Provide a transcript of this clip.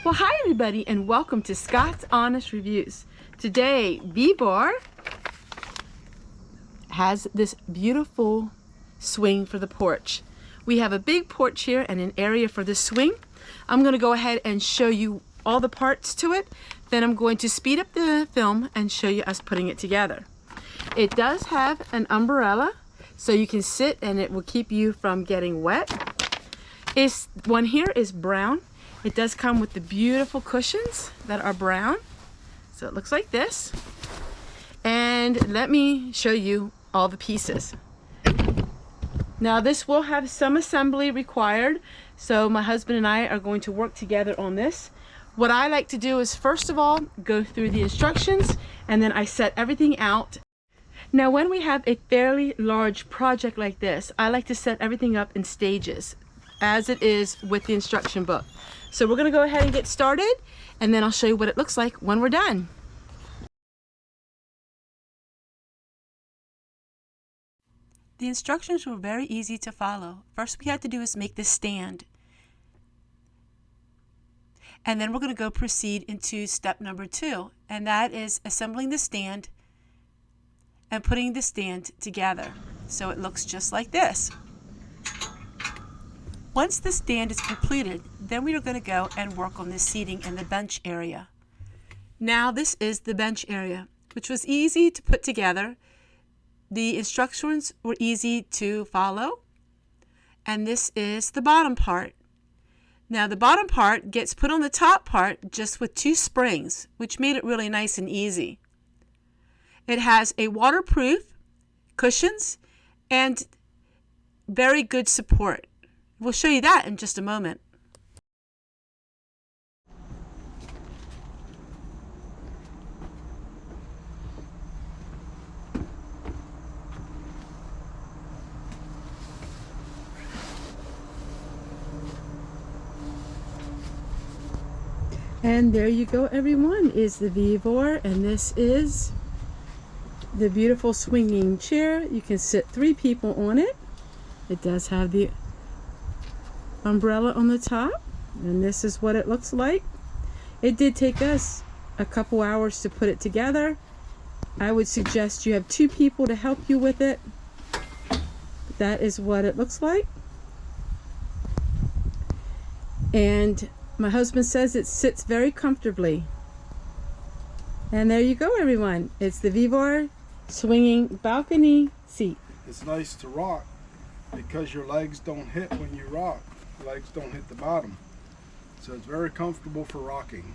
Well, hi everybody and welcome to Scott's Honest Reviews. Today, VEVOR has this beautiful swing for the porch. We have a big porch here and an area for the swing. I'm going to go ahead and show you all the parts to it. Then I'm going to speed up the film and show you us putting it together. It does have an umbrella, so you can sit and it will keep you from getting wet. This one here is brown. It does come with the beautiful cushions that are brown. So it looks like this. And let me show you all the pieces. Now this will have some assembly required, so my husband and I are going to work together on this. What I like to do is first of all go through the instructions and then I set everything out. Now when we have a fairly large project like this, I like to set everything up in stages as it is with the instruction book. So we're going to go ahead and get started and then I'll show you what it looks like when we're done. The instructions were very easy to follow. First we had to do is make this stand. And then we're going to go proceed into step number 2, and that is assembling the stand and putting the stand together. So it looks just like this. Once the stand is completed, then we are going to go and work on the seating in the bench area. Now this is the bench area, which was easy to put together. The instructions were easy to follow. And this is the bottom part. Now the bottom part gets put on the top part just with 2 springs, which made it really nice and easy. It has a waterproof cushions and very good support. We'll show you that in just a moment. And there you go everyone, is the VEVOR, and this is the beautiful swinging chair. You can sit 3 people on it. It does have the umbrella on the top, and this is what it looks like. It did take us a couple hours to put it together. I would suggest you have 2 people to help you with it. That is what it looks like. And my husband says it sits very comfortably. And there you go everyone. It's the VEVOR swinging balcony seat. It's nice to rock because your legs don't hit when you rock. Your legs don't hit the bottom. So it's very comfortable for rocking.